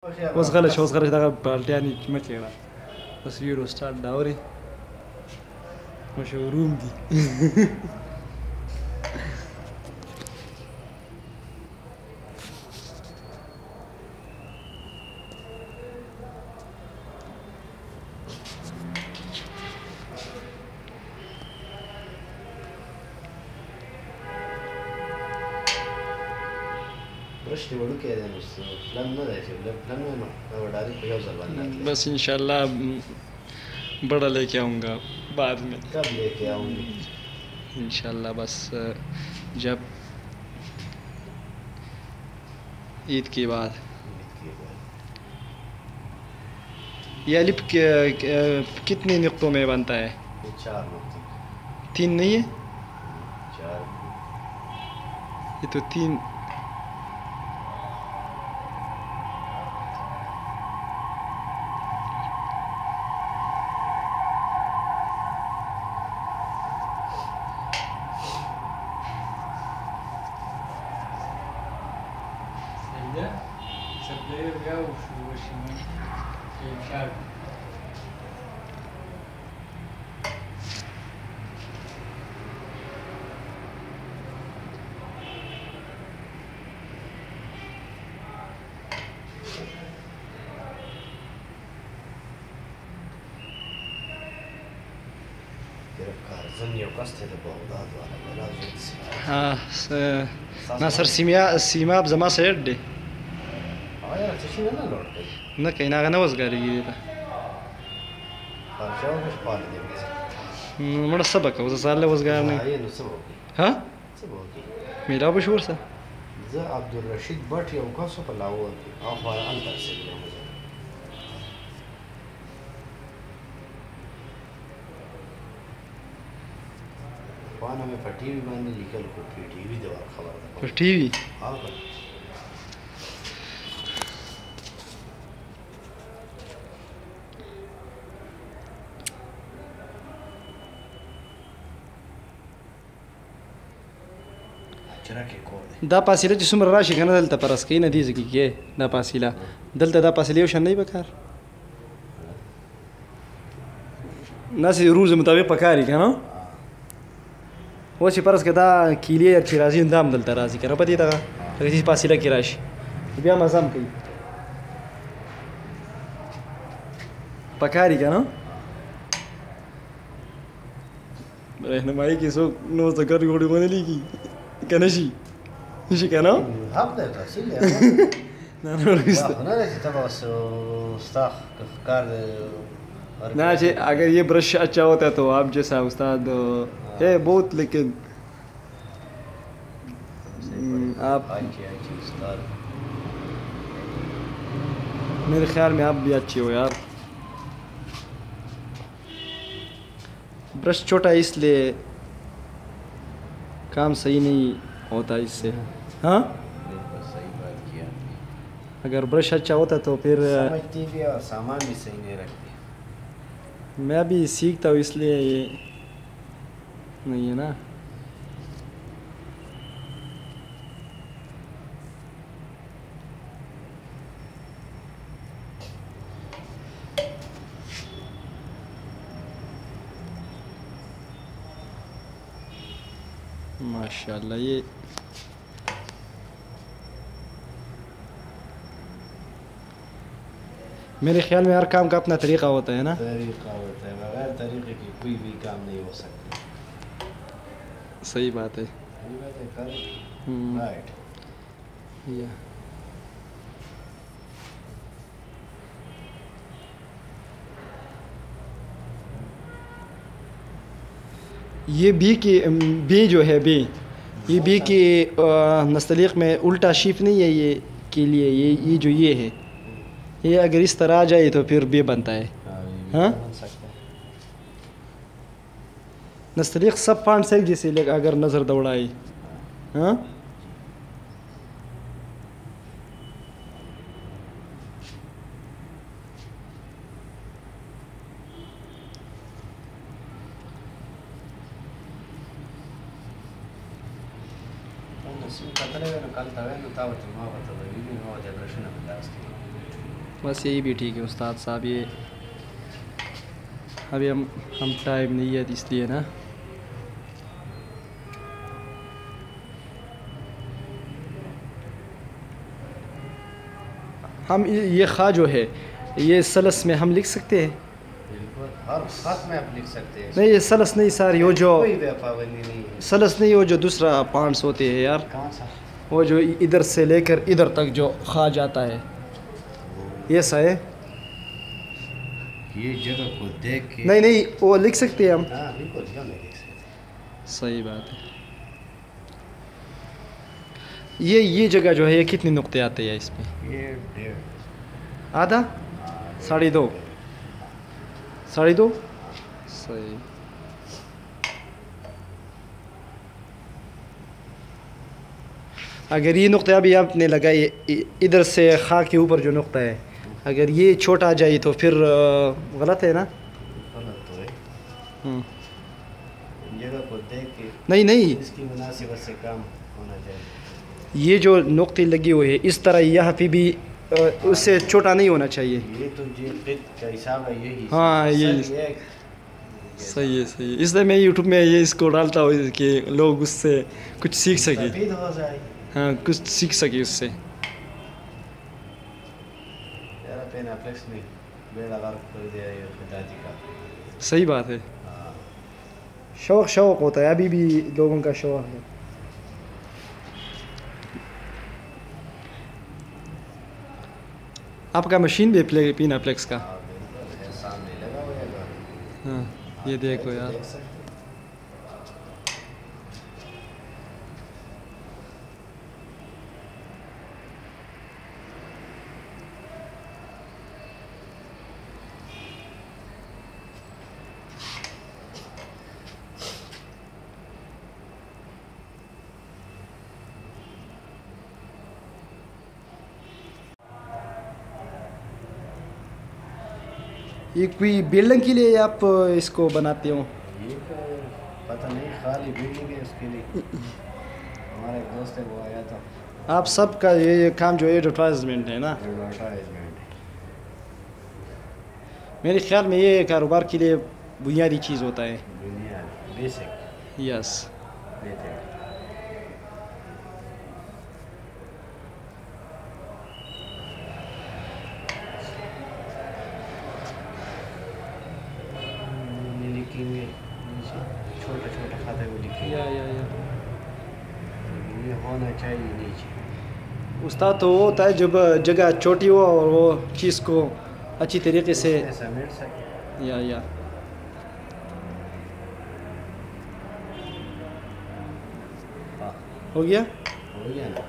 اوس غله دغه بالټیانې مه کېږه بس ویډیو سټارټ دا اورې مشهوروم دي بس انشاءاللہ بڑا لے کے آؤں گا بعد میں. کب لے کے آؤں گی؟ انشاءاللہ بس جب عید کے بعد. یہ الف کتنے نقطوں میں بنتا ہے؟ 4 نقطے. 3 نہیں ہے؟ 4. یہ تو 3. ہاں ناصر سیماب زما سیټ دی نه کوي نه هغه نه وزګارېږي دی ته مړه څه به کوو زه سهار له وزګار نه ها میلاو به شو ورسره زه عبدالرشید بټ یو کس په لاهور کې او خو هلته رسېدلی خوانا مې په ټي وي باندې لیکل خو په ټي وي د خبره ده په ټي وي دا فاصله چې څومره راشي که نه دلته په رسکۍ نه دې ځکه کې دا فاصله دلته دا فاصله یو شان نه وي په کار داسې روز مطابق په کار وي که نه اوس چې فرض که دا کیلې چې راځي نو دا هم دلته راځي که نه په دې دغه دې فاصله کې راشي بیا مزه هم کوي په کار وي که نه رهنمایي کې څوک نو ذکر وړي ونه لیکي که نه شي شي که نه حق دی تحصیل دی نه نه وروسته نه دی چې ته به ستا کار دی نہ اگر یہ برش اچھا ہوتا تو آپ جیسا استاد ہے بہت لیکن آپ میرے خیال میں آپ بھی اچھے ہو یار برش چھوٹا ہے اس لیے کام صحیح نہیں ہوتا اس سے ہاں اگر برش اچھا ہوتا تو پھر سمجھتی بھی اور سامان بھی صحیح نہیں رکھتی میں بھی سیکھتا ہوں اس لیے یہ نہیں ہے نا ماشاء اللہ یہ میرے خیال میں ہر کام کا اپنا طریقہ ہوتا ہے نا طریقہ ہوتا ہے بغیر طریقے کی کوئی بھی کام نہیں ہو سکتا صحیح بات ہے رائٹ یہ بی جو ہے بی یہ بی کی نستعلیق میں الٹا شیف نہیں ہے یہ کے لیے یہ جو یہ ہے یہ اگر اس طرح آ جائے تو پھر بے بنتا ہے ہاں نستعلیق سب فانٹ سے جیسے اگر نظر دوڑائی ہاں بس یہی بھی ٹھیک ہے استاد صاحب. یہ ابھی ہم ٹائم نہیں ہے اس لیے نا. ہم یہ خواہ جو ہے یہ سلس میں ہم لکھ سکتے ہیں. بالکل ہر خط میں آپ لکھ سکتے ہیں. نہیں یہ سلس نہیں سر, یہ جو کوئی پابندی نہیں ہے. سلس نہیں, وہ جو دوسرا پانٹس ہوتے ہیں یار, کہاں سا؟ وہ جو ادھر سے لے کر ادھر تک جو خواہ جاتا ہے یہ سا ہے. یہ جگہ کو دیکھ کے نہیں وہ لکھ سکتے ہیں ہم. ہاں بالکل کیوں نہیں لکھ سکتے. صحیح بات ہے. یہ جگہ جو ہے یہ کتنے نقطے آتے ہیں اس میں؟ یہ 1.5 آدھا 2.5 2.5 صحیح. اگر یہ نقطہ ابھی آپ نے لگائی ادھر سے خواہ کے اوپر جو نقطہ ہے, اگر یہ چھوٹا آ جائے تو پھر غلط ہے نا. غلط تو ہے. ہوں جگہ کو دیکھ کے نہیں اس کی مناسبت سے کام ہونا چاہیے. یہ جو نقطے لگی ہوئی ہے اس طرح یہاں پہ بھی اس سے چھوٹا نہیں ہونا چاہیے. یہ تو جی فٹ کا حساب ہے یہی. ہاں یہی صحیح ہے. اس لیے میں یوٹیوب میں یہ اس کو ڈالتا ہوں کہ لوگ اس سے کچھ سیکھ سکیں. ہو جائے. ہاں کچھ سیکھ سکے اس سے. یار پین اپلیکس میں بیڑا غرق کر دیا یہ خدا جی کا. صحیح بات ہے. شوق ہوتا ہے, ابھی بھی لوگوں کا شوق ہے. آپ کا مشین بھی پینا پلیکس کا؟ سامنے لگا ہوا ہے. ہاں یہ دیکھو یار. یہ کوئی بلڈنگ کے لیے آپ اس کو بناتے ہو؟ یہ پتہ نہیں, خالی بلڈنگ ہے اس کے لیے. ہمارا ایک دوست ہے وہ آیا تھا. آپ سب کا یہ کام جو ایڈورٹائزمنٹ ہے نا. ایڈورٹائزمنٹ میرے خیال میں یہ کاروبار کے لیے بنیادی چیز ہوتا ہے. بنیاد بیسک. یس. چھوٹا چھوٹا کھاتا ہے وہ لکھیں. یا یہ ہونا چاہیے نیچے. استاد تو وہ ہوتا ہے جب جگہ چھوٹی ہو اور وہ چیز کو اچھی طریقے سے سمیٹ سکے. یا ہو گیا. ہو گیا نا.